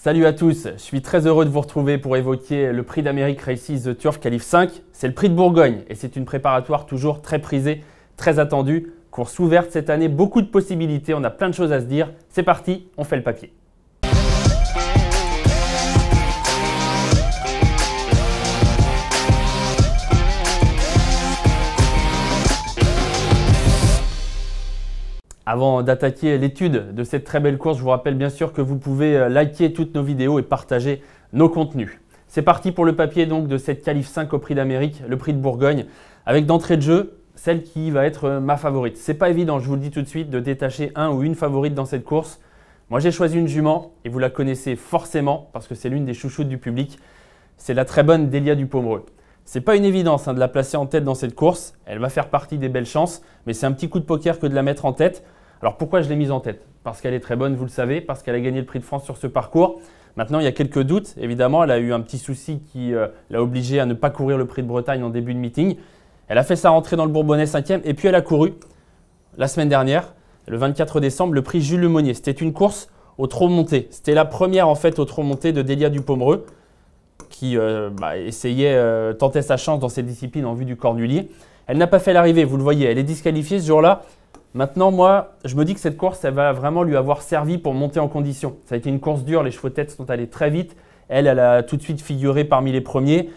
Salut à tous, je suis très heureux de vous retrouver pour évoquer le prix d'Amérique Races The Turf Qualif 5. C'est le prix de Bourgogne et c'est une préparatoire toujours très prisée, très attendue. Course ouverte cette année, beaucoup de possibilités, on a plein de choses à se dire. C'est parti, on fait le papier. Avant d'attaquer l'étude de cette très belle course, je vous rappelle bien sûr que vous pouvez liker toutes nos vidéos et partager nos contenus. C'est parti pour le papier donc de cette Qualif 5 au prix d'Amérique, le prix de Bourgogne, avec d'entrée de jeu celle qui va être ma favorite. C'est pas évident, je vous le dis tout de suite, de détacher un ou une favorite dans cette course. Moi j'ai choisi une jument et vous la connaissez forcément parce que c'est l'une des chouchoutes du public. C'est la très bonne Delia du Pomereux. C'est pas une évidence de la placer en tête dans cette course. Elle va faire partie des belles chances, mais c'est un petit coup de poker que de la mettre en tête. Alors pourquoi je l'ai mise en tête? Parce qu'elle est très bonne, vous le savez, parce qu'elle a gagné le prix de France sur ce parcours. Maintenant, il y a quelques doutes. Évidemment, elle a eu un petit souci qui l'a obligée à ne pas courir le prix de Bretagne en début de meeting. Elle a fait sa rentrée dans le Bourbonnais 5e et puis elle a couru la semaine dernière, le 24 décembre, le prix Jules Lemonnier. C'était une course au trot monté. C'était la première en fait au trot monté de Delia du Pomereux qui tentait sa chance dans cette discipline en vue du Cornulier. Elle n'a pas fait l'arrivée, vous le voyez, elle est disqualifiée ce jour-là. Maintenant, moi, je me dis que cette course, elle va vraiment lui avoir servi pour monter en condition. Ça a été une course dure, les chevaux-têtes sont allés très vite. Elle a tout de suite figuré parmi les premiers.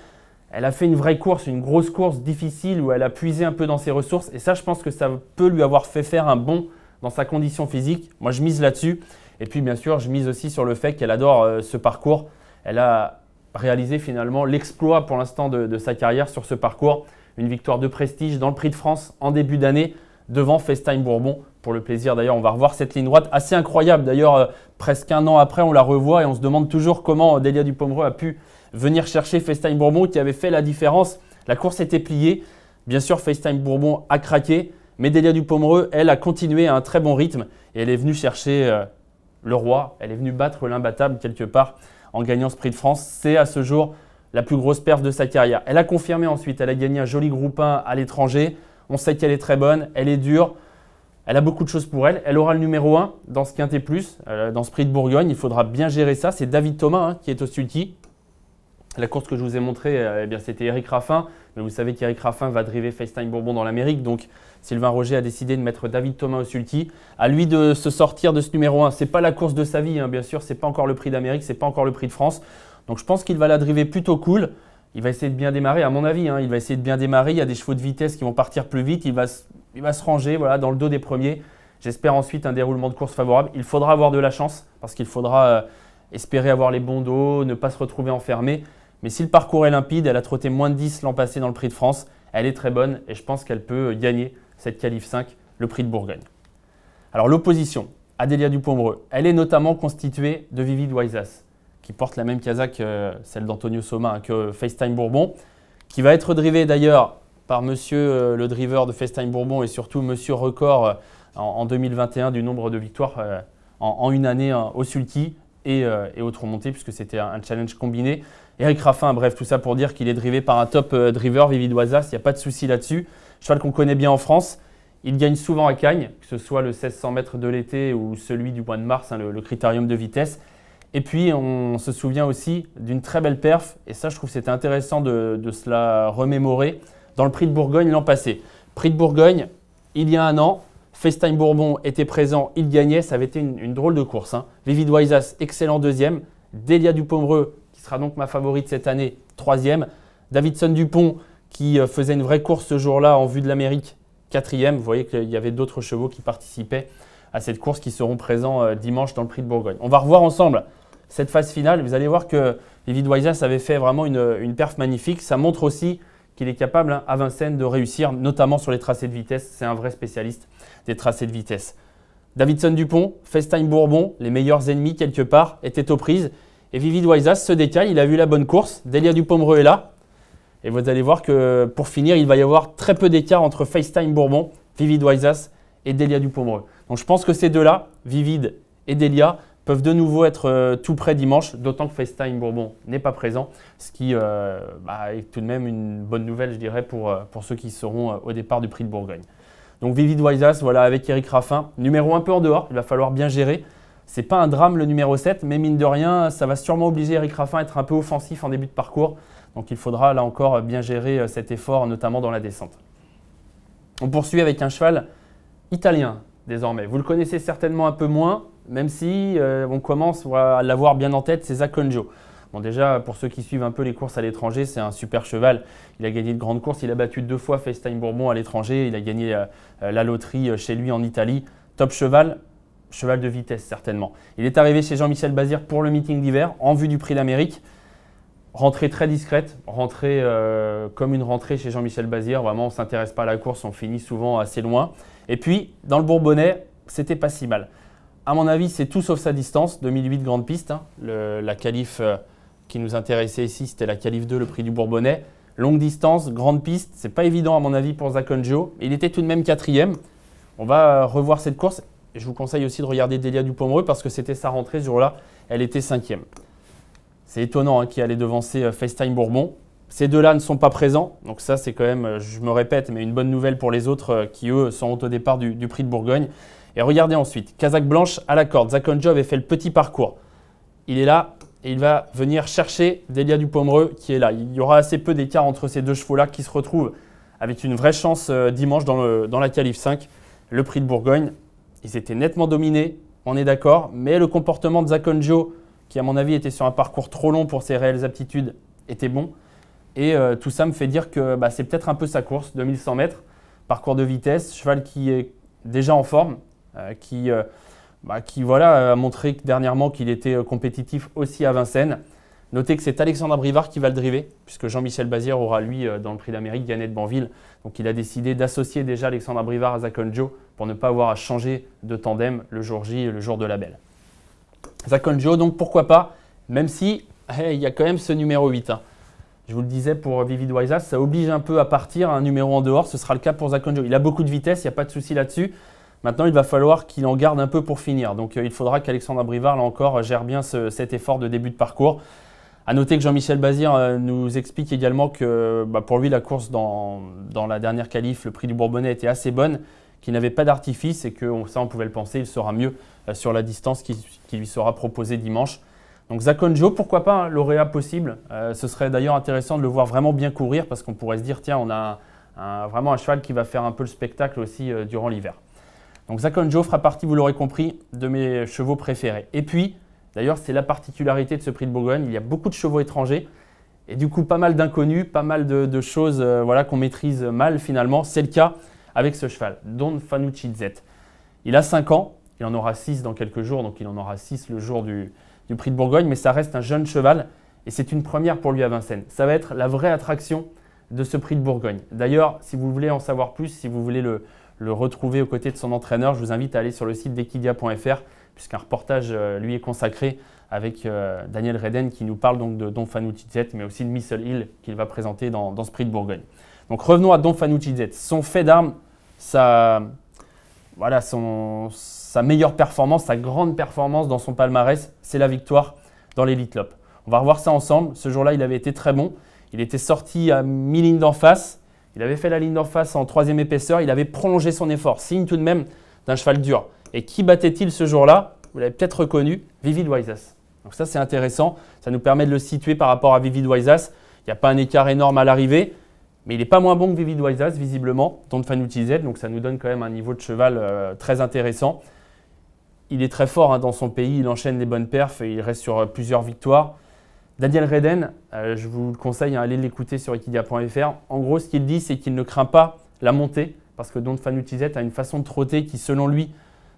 Elle a fait une vraie course, une grosse course difficile où elle a puisé un peu dans ses ressources. Et ça, je pense que ça peut lui avoir fait faire un bond dans sa condition physique. Moi, je mise là-dessus. Et puis, bien sûr, je mise aussi sur le fait qu'elle adore ce parcours. Elle a réalisé finalement l'exploit pour l'instant de sa carrière sur ce parcours. Une victoire de prestige dans le Prix de France en début d'année, devant FaceTime Bourbon. Pour le plaisir d'ailleurs, on va revoir cette ligne droite assez incroyable. D'ailleurs, presque un an après, on la revoit et on se demande toujours comment Delia du Pomereux a pu venir chercher FaceTime Bourbon qui avait fait la différence. La course était pliée. Bien sûr, FaceTime Bourbon a craqué, mais Delia du Pomereux, elle, a continué à un très bon rythme et elle est venue chercher le roi. Elle est venue battre l'imbattable quelque part en gagnant ce Prix de France. C'est à ce jour la plus grosse perf de sa carrière. Elle a confirmé ensuite, elle a gagné un joli groupe 1 à l'étranger. On sait qu'elle est très bonne, elle est dure, elle a beaucoup de choses pour elle. Elle aura le numéro 1 dans ce Quintet Plus, dans ce prix de Bourgogne. Il faudra bien gérer ça. C'est David Thomas qui est au sulky. La course que je vous ai montrée, c'était Eric Raffin. Mais vous savez qu'Eric Raffin va driver FaceTime Bourbon dans l'Amérique. Donc Sylvain Roger a décidé de mettre David Thomas au sulky. À lui de se sortir de ce numéro 1. Ce n'est pas la course de sa vie, bien sûr. Ce n'est pas encore le prix d'Amérique, ce n'est pas encore le prix de France. Donc je pense qu'il va la driver plutôt cool. Il va essayer de bien démarrer, à mon avis. Il va essayer de bien démarrer. Il y a des chevaux de vitesse qui vont partir plus vite. Il va se ranger dans le dos des premiers. J'espère ensuite un déroulement de course favorable. Il faudra avoir de la chance parce qu'il faudra espérer avoir les bons dos, ne pas se retrouver enfermé. Mais si le parcours est limpide, elle a trotté moins de 10 l'an passé dans le Prix de France. Elle est très bonne et je pense qu'elle peut gagner cette Qualif 5, le Prix de Bourgogne. Alors l'opposition à Delia du Pomereux, elle est notamment constituée de Vivid Wysas, qui porte la même casaque, celle d'Antonio Soma, que FaceTime Bourbon, qui va être drivé d'ailleurs par monsieur le driver de FaceTime Bourbon et surtout monsieur record en 2021 du nombre de victoires en une année au sulky et au trot monté, puisque c'était un challenge combiné. Eric Raffin, bref, tout ça pour dire qu'il est drivé par un top driver, Vivid Wysas, il n'y a pas de souci là-dessus. Cheval qu'on connaît bien en France. Il gagne souvent à Cagnes, que ce soit le 1600 mètres de l'été ou celui du mois de mars, le critérium de vitesse. Et puis, on se souvient aussi d'une très belle perf, et ça, je trouve que c'était intéressant de se la remémorer, dans le Prix de Bourgogne l'an passé. Prix de Bourgogne, il y a un an, FaceTime Bourbon était présent, il gagnait, ça avait été une drôle de course. Vivid Wysas, excellent deuxième. Delia du Pomereux, qui sera donc ma favorite cette année, troisième. Davidson Dupont, qui faisait une vraie course ce jour-là en vue de l'Amérique, quatrième. Vous voyez qu'il y avait d'autres chevaux qui participaient à cette course qui seront présents dimanche dans le Prix de Bourgogne. On va revoir ensemble cette phase finale. Vous allez voir que Vivid Wysas avait fait vraiment une perf magnifique. Ça montre aussi qu'il est capable à Vincennes de réussir, notamment sur les tracés de vitesse. C'est un vrai spécialiste des tracés de vitesse. Davidson Dupont, FaceTime Bourbon, les meilleurs ennemis quelque part, étaient aux prises. Et Vivid Wysas se décale, il a vu la bonne course. Delia du Pomereux est là. Et vous allez voir que pour finir, il va y avoir très peu d'écart entre FaceTime Bourbon, Vivid Wysas et Delia du Pomereux. Donc je pense que ces deux-là, Vivid et Delia, peuvent de nouveau être tout près dimanche, d'autant que FaceTime Bourbon n'est pas présent, ce qui est tout de même une bonne nouvelle, je dirais, pour ceux qui seront au départ du Prix de Bourgogne. Donc Vivid Wysas, voilà, avec Eric Raffin, numéro un peu en dehors, il va falloir bien gérer. C'est pas un drame le numéro 7, mais mine de rien, ça va sûrement obliger Eric Raffin à être un peu offensif en début de parcours. Donc il faudra là encore bien gérer cet effort, notamment dans la descente. On poursuit avec un cheval italien désormais. Vous le connaissez certainement un peu moins, même si on commence à l'avoir bien en tête, c'est Zacconjo. Bon, déjà, pour ceux qui suivent un peu les courses à l'étranger, c'est un super cheval. Il a gagné de grandes courses, il a battu 2 fois FaceTime Bourbon à l'étranger, il a gagné la loterie chez lui en Italie. Top cheval, cheval de vitesse certainement. Il est arrivé chez Jean-Michel Bazir pour le meeting d'hiver, en vue du Prix d'Amérique. Rentrée très discrète, rentrée comme une rentrée chez Jean-Michel Bazir. Vraiment, on ne s'intéresse pas à la course, on finit souvent assez loin. Et puis, dans le Bourbonnais, c'était pas si mal. À mon avis, c'est tout sauf sa distance. 2008 grande piste, hein. La qualif qui nous intéressait ici, c'était la qualif 2, le Prix du Bourbonnais. Longue distance, grande piste, c'est pas évident à mon avis pour Zacconjo. Il était tout de même 4e. On va revoir cette course. Je vous conseille aussi de regarder Delia Dupomereux parce que c'était sa rentrée ce jour-là. Elle était 5e. C'est étonnant hein, qu'il allait devancer FaceTime Bourbon. Ces deux-là ne sont pas présents. Donc ça, c'est quand même, je me répète, mais une bonne nouvelle pour les autres qui, eux, sont au départ du Prix de Bourgogne. Et regardez ensuite, Casaque Blanche à la corde. Zacconjo avait fait le petit parcours. Il est là et il va venir chercher Delia Dupomereux qui est là. Il y aura assez peu d'écart entre ces deux chevaux-là qui se retrouvent avec une vraie chance dimanche dans la qualif 5. Le Prix de Bourgogne, ils étaient nettement dominés, on est d'accord. Mais le comportement de Zacconjo, qui à mon avis était sur un parcours trop long pour ses réelles aptitudes, était bon. Et tout ça me fait dire que c'est peut-être un peu sa course, 2100 mètres, parcours de vitesse, cheval qui est déjà en forme, qui voilà, a montré dernièrement qu'il était compétitif aussi à Vincennes. Notez que c'est Alexandre Abrivard qui va le driver, puisque Jean-Michel Bazir aura lui, dans le Prix d'Amérique, gagné de Banville. Donc il a décidé d'associer déjà Alexandre Abrivard à Zacconjo pour ne pas avoir à changer de tandem le jour J et le jour de la Belle. Zacconjo, donc pourquoi pas, même si il y a quand même ce numéro 8. Hein. Je vous le disais pour Vivid Wysas, ça oblige un peu à partir, un numéro en dehors, ce sera le cas pour Zacconjo. Il a beaucoup de vitesse, il n'y a pas de souci là-dessus. Maintenant, il va falloir qu'il en garde un peu pour finir. Donc il faudra qu'Alexandre Abrivard, là encore, gère bien cet effort de début de parcours. A noter que Jean-Michel Bazir nous explique également que pour lui, la course dans la dernière qualif, le Prix du Bourbonnais était assez bonne, qu'il n'avait pas d'artifice et que ça, on pouvait le penser, il sera mieux sur la distance qui lui sera proposée dimanche. Donc Zacconjo, pourquoi pas, hein, lauréat possible. Ce serait d'ailleurs intéressant de le voir vraiment bien courir parce qu'on pourrait se dire, tiens, on a vraiment un cheval qui va faire un peu le spectacle aussi durant l'hiver. Donc Zacconjo fera partie, vous l'aurez compris, de mes chevaux préférés. Et puis, d'ailleurs, c'est la particularité de ce Prix de Bourgogne, il y a beaucoup de chevaux étrangers et du coup pas mal d'inconnus, pas mal de choses voilà, qu'on maîtrise mal finalement. C'est le cas avec ce cheval, Don Fanucci Z. Il a 5 ans, il en aura 6 dans quelques jours, donc il en aura 6 le jour du Prix de Bourgogne, mais ça reste un jeune cheval et c'est une première pour lui à Vincennes. Ça va être la vraie attraction de ce Prix de Bourgogne. D'ailleurs, si vous voulez en savoir plus, si vous voulez le retrouver aux côtés de son entraîneur, je vous invite à aller sur le site d'Equidia.fr puisqu'un reportage lui est consacré avec Daniel Reden qui nous parle donc de Don Fanucci Z, mais aussi de Missile Hill qu'il va présenter dans ce Prix de Bourgogne. Donc revenons à Don Fanucci Z. Son fait d'armes, sa meilleure performance, sa grande performance dans son palmarès, c'est la victoire dans l'Elite Lopp. On va revoir ça ensemble. Ce jour-là, il avait été très bon. Il était sorti à mi-ligne d'en face. Il avait fait la ligne d'en face en 3e épaisseur. Il avait prolongé son effort. Signe tout de même d'un cheval dur. Et qui battait-il ce jour-là? Vous l'avez peut-être reconnu, Vivid Wysas. Donc ça, c'est intéressant. Ça nous permet de le situer par rapport à Vivid Wysas. Il n'y a pas un écart énorme à l'arrivée. Mais il n'est pas moins bon que Vivid Wysas, visiblement, Don Fanucci Z. Donc ça nous donne quand même un niveau de cheval très intéressant. Il est très fort hein, dans son pays. Il enchaîne les bonnes perfs et il reste sur plusieurs victoires. Daniel Reden, je vous le conseille, d'aller l'écouter sur Equidia.fr. En gros, ce qu'il dit, c'est qu'il ne craint pas la montée parce que Don Fanucci Z a une façon de trotter qui, selon lui,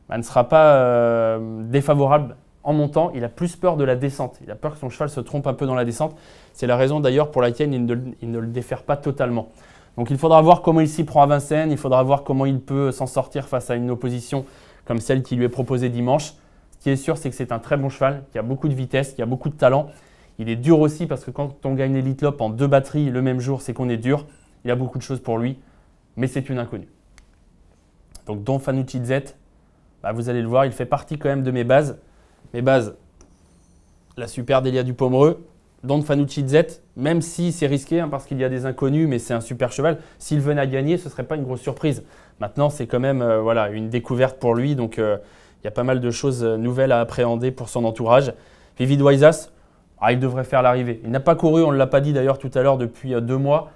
ne sera pas défavorable en montant. Il a plus peur de la descente. Il a peur que son cheval se trompe un peu dans la descente. C'est la raison d'ailleurs pour laquelle il ne le défère pas totalement. Donc il faudra voir comment il s'y prend à Vincennes. Il faudra voir comment il peut s'en sortir face à une opposition comme celle qui lui est proposée dimanche. Ce qui est sûr, c'est que c'est un très bon cheval, qui a beaucoup de vitesse, qui a beaucoup de talent. Il est dur aussi parce que quand on gagne l'Elite Lopp en 2 batteries le même jour, c'est qu'on est dur. Il a beaucoup de choses pour lui, mais c'est une inconnue. Donc Don Fanucci Z, vous allez le voir, il fait partie quand même de mes bases. Mes bases, la super Delia Dupomereux, Don Fanucci Z, même si c'est risqué hein, parce qu'il y a des inconnus, mais c'est un super cheval. S'il venait à gagner, ce ne serait pas une grosse surprise. Maintenant, c'est quand même voilà, une découverte pour lui, donc il Il y a pas mal de choses nouvelles à appréhender pour son entourage. Vivid Waisas, il devrait faire l'arrivée. Il n'a pas couru, on ne l'a pas dit d'ailleurs tout à l'heure, depuis 2 mois.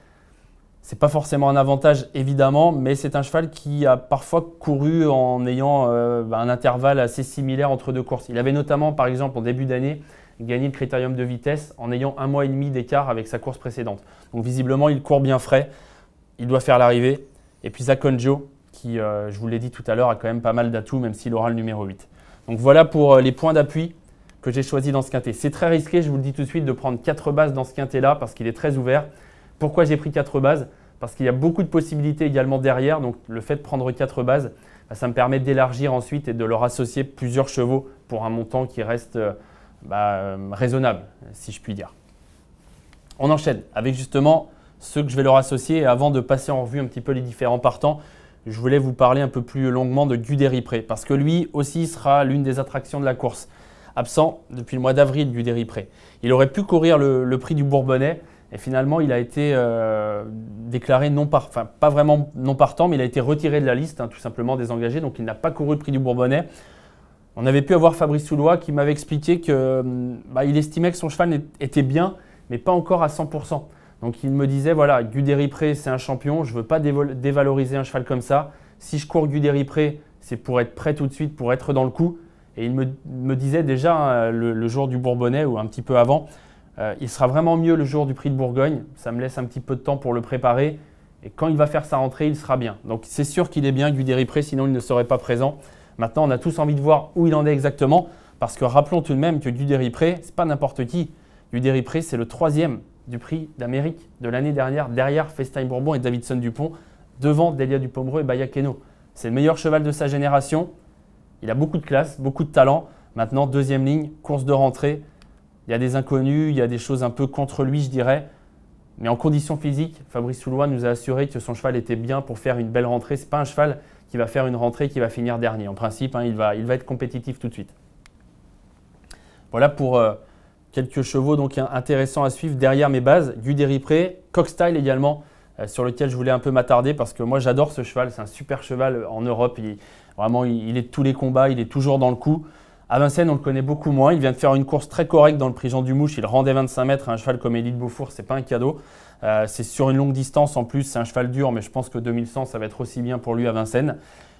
Ce n'est pas forcément un avantage évidemment, mais c'est un cheval qui a parfois couru en ayant un intervalle assez similaire entre 2 courses. Il avait notamment, par exemple, en début d'année, gagné le critérium de vitesse en ayant 1 mois et demi d'écart avec sa course précédente. Donc visiblement, il court bien frais, il doit faire l'arrivée. Et puis Zakonjo, qui, je vous l'ai dit tout à l'heure, a quand même pas mal d'atouts, même s'il aura le numéro 8. Donc voilà pour les points d'appui que j'ai choisis dans ce quintet. C'est très risqué, je vous le dis tout de suite, de prendre 4 bases dans ce quintet-là parce qu'il est très ouvert. Pourquoi j'ai pris 4 bases? Parce qu'il y a beaucoup de possibilités également derrière. Donc le fait de prendre 4 bases, ça me permet d'élargir ensuite et de leur associer plusieurs chevaux pour un montant qui reste raisonnable, si je puis dire. On enchaîne avec justement ceux que je vais leur associer. Et avant de passer en revue un petit peu les différents partants, je voulais vous parler un peu plus longuement de Guderipré parce que lui aussi sera l'une des attractions de la course. Absent depuis le mois d'avril, Guderipré. Il aurait pu courir le prix du Bourbonnais et finalement il a été déclaré pas vraiment non partant, mais il a été retiré de la liste, tout simplement désengagé, donc il n'a pas couru le prix du Bourbonnais. On avait pu avoir Fabrice Soulois qui m'avait expliqué qu'il estimait que son cheval était bien, mais pas encore à 100%. Donc il me disait, voilà, Guderipré c'est un champion, je ne veux pas dévaloriser un cheval comme ça. Si je cours Guderipré, c'est pour être prêt tout de suite, pour être dans le coup. Et il me disait déjà le jour du Bourbonnais ou un petit peu avant, il sera vraiment mieux le jour du prix de Bourgogne. Ça me laisse un petit peu de temps pour le préparer. Et quand il va faire sa rentrée, il sera bien. Donc c'est sûr qu'il est bien, Guderipré, sinon il ne serait pas présent. Maintenant, on a tous envie de voir où il en est exactement. Parce que rappelons tout de même que Guderipré, ce n'est pas n'importe qui. Guderipré, c'est le 3e du prix d'Amérique de l'année dernière, derrière Festijn Bourbon et Davidson Dupont, devant Delia Dupomereux et Bayakeno. C'est le meilleur cheval de sa génération. Il a beaucoup de classe, beaucoup de talent. Maintenant, 2e ligne, course de rentrée. Il y a des inconnus, il y a des choses un peu contre lui, je dirais. Mais en condition physique, Fabrice Soulois nous a assuré que son cheval était bien pour faire une belle rentrée. Ce n'est pas un cheval qui va faire une rentrée qui va finir dernier. En principe, il va être compétitif tout de suite. Voilà pour quelques chevaux donc intéressants à suivre derrière mes bases. Guderipré, Cockstyle également, sur lequel je voulais un peu m'attarder parce que moi j'adore ce cheval. C'est un super cheval en Europe. Il est de tous les combats, il est toujours dans le coup. À Vincennes, on le connaît beaucoup moins. Il vient de faire une course très correcte dans le prix Jean Dumouche. Il rendait 25 mètres à un cheval comme Élite Beaufour, c'est pas un cadeau. C'est sur une longue distance en plus, c'est un cheval dur, mais je pense que 2100, ça va être aussi bien pour lui à Vincennes.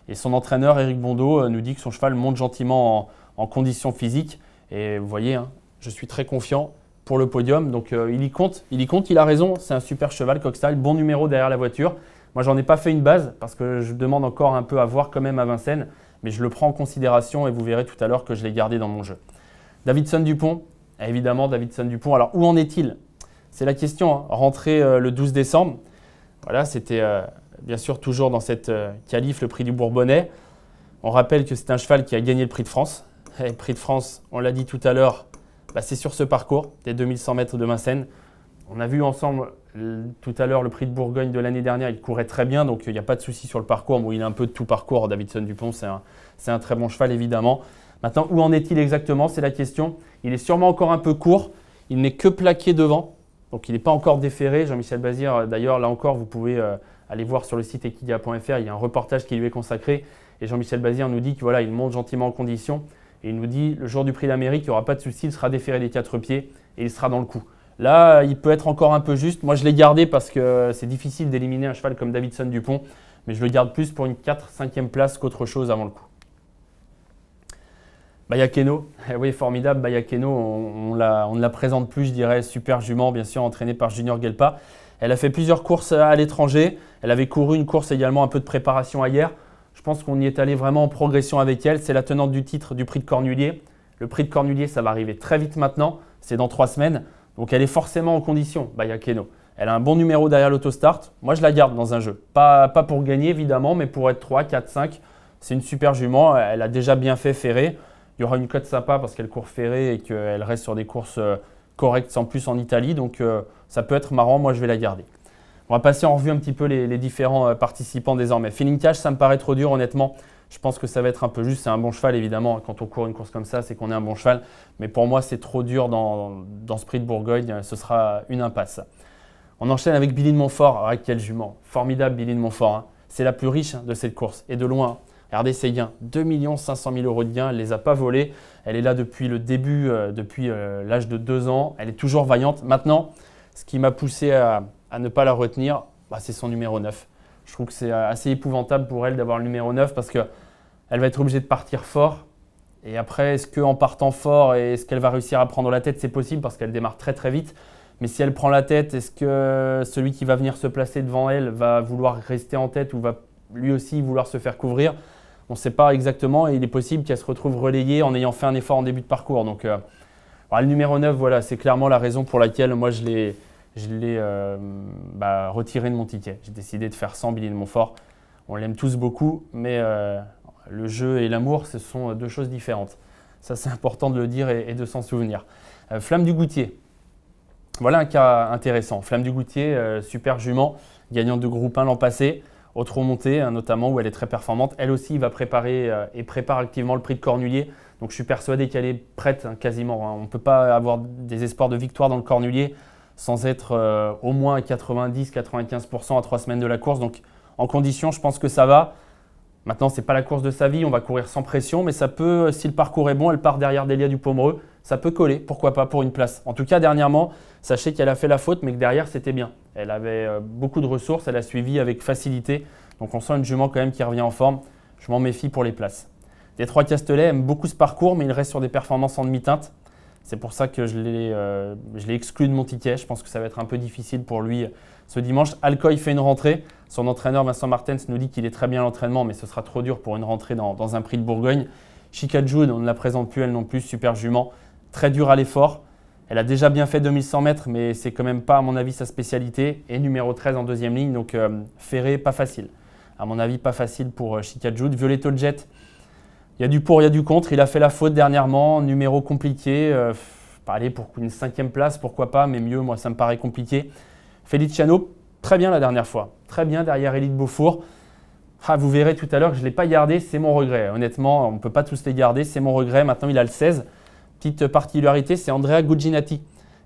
Et son entraîneur, Éric Bondeau, nous dit que son cheval monte gentiment en condition physique. Et vous voyez, je suis très confiant pour le podium. Donc il y compte, il a raison. C'est un super cheval, Cockstyle, bon numéro derrière la voiture. Moi, j'en ai pas fait une base parce que je demande encore un peu à voir quand même à Vincennes. Mais je le prends en considération et vous verrez tout à l'heure que je l'ai gardé dans mon jeu. Davidson Dupont, évidemment Davidson Dupont. Alors où en est-il? C'est la question, rentré le 12 décembre. Voilà, c'était bien sûr toujours dans cette qualif, le prix du Bourbonnais. On rappelle que c'est un cheval qui a gagné le prix de France. Et le prix de France, on l'a dit tout à l'heure, c'est sur ce parcours, des 2100 mètres de Vincennes. On a vu ensemble tout à l'heure le prix de Bourgogne de l'année dernière, il courait très bien, donc il n'y a pas de souci sur le parcours. Bon, il a un peu de tout parcours, Davidson Dupont, c'est un très bon cheval évidemment. Maintenant, où en est-il exactement? C'est la question. Il est sûrement encore un peu court, il n'est que plaqué devant, donc il n'est pas encore déféré. Jean-Michel Bazir, d'ailleurs, là encore, vous pouvez aller voir sur le site equidia.fr, il y a un reportage qui lui est consacré. Et Jean-Michel Bazir nous dit qu'il voilà, il monte gentiment en condition. Et il nous dit, le jour du prix d'Amérique, il n'y aura pas de souci, il sera déféré des 4 pieds et il sera dans le coup. Là, il peut être encore un peu juste. Moi, je l'ai gardé parce que c'est difficile d'éliminer un cheval comme Davidson Dupont. Mais je le garde plus pour une 4-5e place qu'autre chose avant le coup. Bayakeno, oui, formidable. Bayakeno, on ne la présente plus, je dirais. Super jument, bien sûr, entraînée par Junior Gelpa. Elle a fait plusieurs courses à l'étranger. Elle avait couru une course également, un peu de préparation hier. Je pense qu'on y est allé vraiment en progression avec elle. C'est la tenante du titre du prix de Cornulier. Le prix de Cornulier, ça va arriver très vite maintenant. C'est dans 3 semaines. Donc elle est forcément en condition, Bayakeno. Elle a un bon numéro derrière l'autostart. Moi, je la garde dans un jeu. Pas pour gagner, évidemment, mais pour être 3, 4, 5. C'est une super jument. Elle a déjà bien fait ferré. Il y aura une cote sympa parce qu'elle court ferré et qu'elle reste sur des courses correctes sans plus en Italie. Donc ça peut être marrant. Moi, je vais la garder. On va passer en revue un petit peu les différents participants désormais. Feeling Cash, ça me paraît trop dur, honnêtement. Je pense que ça va être un peu juste. C'est un bon cheval, évidemment. Quand on court une course comme ça, c'est qu'on est un bon cheval. Mais pour moi, c'est trop dur dans ce prix de Bourgogne. Ce sera une impasse. On enchaîne avec Billy de Montfort. Ah, quel jument. Formidable, Billy de Montfort. C'est la plus riche de cette course. Et de loin. Regardez ses gains, 2 500 000 € de gains, elle ne les a pas volés. Elle est là depuis le début, depuis l'âge de 2 ans. Elle est toujours vaillante. Maintenant, ce qui m'a poussé à ne pas la retenir, c'est son numéro 9. Je trouve que c'est assez épouvantable pour elle d'avoir le numéro 9 parce qu'elle va être obligée de partir fort. Et après, est-ce qu'en partant fort, est-ce qu'elle va réussir à prendre la tête? C'est possible parce qu'elle démarre très très vite. Mais si elle prend la tête, est-ce que celui qui va venir se placer devant elle va vouloir rester en tête ou va lui aussi vouloir se faire couvrir? On ne sait pas exactement et il est possible qu'elle se retrouve relayée en ayant fait un effort en début de parcours. Donc, le numéro 9, voilà, c'est clairement la raison pour laquelle moi je l'ai retiré de mon ticket. J'ai décidé de faire sans Billy de Montfort. On l'aime tous beaucoup, mais le jeu et l'amour, ce sont deux choses différentes. Ça, c'est important de le dire et de s'en souvenir. Flamme du Goutier. Voilà un cas intéressant. Flamme du Goutier, super jument, gagnante de groupe 1 l'an passé. Autre remontée, notamment où elle est très performante. Elle aussi va préparer et prépare activement le prix de Cornulier. Donc je suis persuadé qu'elle est prête quasiment. On ne peut pas avoir des espoirs de victoire dans le Cornulier sans être au moins à 90-95% à 3 semaines de la course. Donc en condition, je pense que ça va. Maintenant, ce n'est pas la course de sa vie, on va courir sans pression, mais ça peut, si le parcours est bon, elle part derrière Delia Dupomereux, ça peut coller, pourquoi pas, pour une place. En tout cas, dernièrement, sachez qu'elle a fait la faute, mais que derrière, c'était bien. Elle avait beaucoup de ressources, elle a suivi avec facilité, donc on sent une jument quand même qui revient en forme. Je m'en méfie pour les places. Détroit Castelet aime beaucoup ce parcours, mais il reste sur des performances en demi-teinte. C'est pour ça que je l'ai exclu de mon ticket. Je pense que ça va être un peu difficile pour lui ce dimanche. Alcoy fait une rentrée. Son entraîneur Vincent Martens nous dit qu'il est très bien à l'entraînement, mais ce sera trop dur pour une rentrée dans un prix de Bourgogne. Chica Jude, on ne la présente plus elle non plus, super jument. Très dure à l'effort. Elle a déjà bien fait 2100 mètres, mais c'est quand même pas à mon avis sa spécialité. Et numéro 13 en deuxième ligne, donc ferré, pas facile. À mon avis, pas facile pour Chica Jude. Violetto Jet. Il y a du pour, il y a du contre. Il a fait la faute dernièrement, numéro compliqué. Allez, pour une 5e place, pourquoi pas, mais mieux, moi, ça me paraît compliqué. Feliciano, très bien la dernière fois. Très bien derrière Élite Beaufour. Vous verrez tout à l'heure que je ne l'ai pas gardé, c'est mon regret. Honnêtement, on ne peut pas tous les garder, c'est mon regret. Maintenant, il a le 16. Petite particularité, c'est Andrea Gugginati.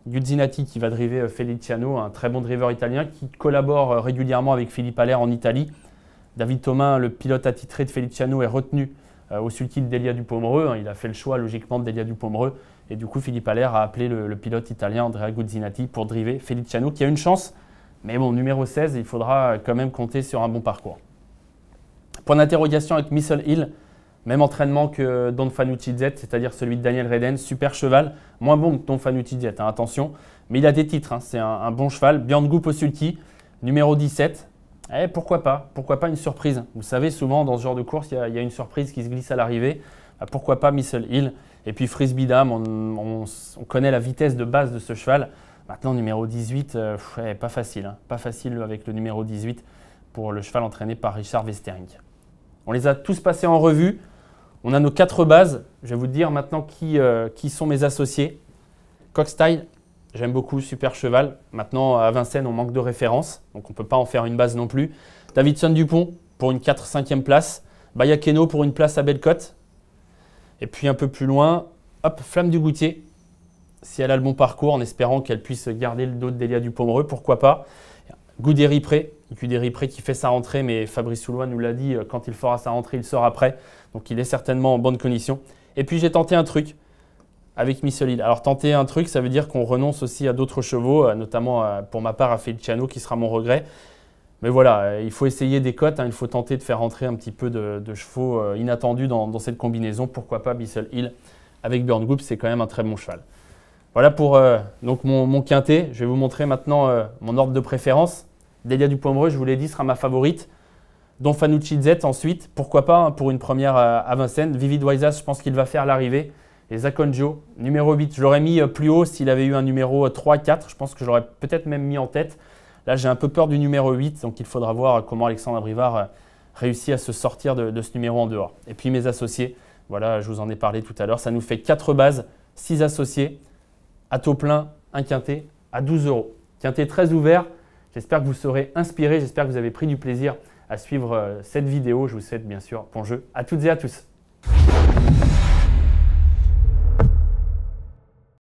Gugginati qui va driver Feliciano, un très bon driver italien qui collabore régulièrement avec Philippe Allaire en Italie. David Thomas, le pilote attitré de Feliciano, est retenu au sulky de Delia Dupomereux. Il a fait le choix logiquement de Delia Dupomereux. Et du coup, Philippe Allaire a appelé le pilote italien Andrea Gugginati pour driver Feliciano, qui a une chance. Mais bon, numéro 16, il faudra quand même compter sur un bon parcours. Point d'interrogation avec Missile Hill. Même entraînement que Don Fanucci Z, c'est-à-dire celui de Daniel Reden. Super cheval, moins bon que Don Fanucci Z, attention. Mais il a des titres, c'est un bon cheval. Björn Goop au sulky, numéro 17. Pourquoi pas une surprise. Vous savez, souvent dans ce genre de course, il y a une surprise qui se glisse à l'arrivée. Pourquoi pas Missile Hill. Et puis Frisbee Dame, on connaît la vitesse de base de ce cheval. Maintenant, numéro 18, pas facile. Pas facile avec le numéro 18 pour le cheval entraîné par Richard Westering. On les a tous passés en revue. On a nos 4 bases. Je vais vous dire maintenant qui sont mes associés. Cockstyle, j'aime beaucoup, super cheval. Maintenant, à Vincennes, on manque de références, donc on ne peut pas en faire une base non plus. Davidson Dupont pour une 4-5e place. Bayakeno pour une place à Bellecote. Et puis un peu plus loin, hop, Flamme du Goutier. Si elle a le bon parcours, en espérant qu'elle puisse garder le dos de Delia Dupomereux, pourquoi pas. Guderi Pré qui fait sa rentrée, mais Fabrice Soulois nous l'a dit, quand il fera sa rentrée, il sera prêt. Donc il est certainement en bonne condition. Et puis j'ai tenté un truc avec Missile Hill. Alors tenter un truc, ça veut dire qu'on renonce aussi à d'autres chevaux, notamment pour ma part à Feliciano, qui sera mon regret. Mais voilà, il faut essayer des cotes, il faut tenter de faire rentrer un petit peu de chevaux inattendus dans cette combinaison. Pourquoi pas Missile Hill avec Björn Goop, c'est quand même un très bon cheval. Voilà pour donc mon quintet. Je vais vous montrer maintenant mon ordre de préférence. Delia Dupomereux, je vous l'ai dit, sera ma favorite. Don Fanucci Z ensuite. Pourquoi pas pour une première à Vincennes. Vivid Waisas, je pense qu'il va faire l'arrivée. Et Zakonjo, numéro 8. Je l'aurais mis plus haut s'il avait eu un numéro 3-4. Je pense que je l'aurais peut-être même mis en tête. Là, j'ai un peu peur du numéro 8. Donc, il faudra voir comment Alexandre Abrivard réussit à se sortir de ce numéro en dehors. Et puis, mes associés. Voilà, je vous en ai parlé tout à l'heure. Ça nous fait 4 bases, 6 associés. À taux plein, un quintet à 12 €. Quintet très ouvert. J'espère que vous serez inspirés. J'espère que vous avez pris du plaisir à suivre cette vidéo. Je vous souhaite bien sûr bon jeu à toutes et à tous.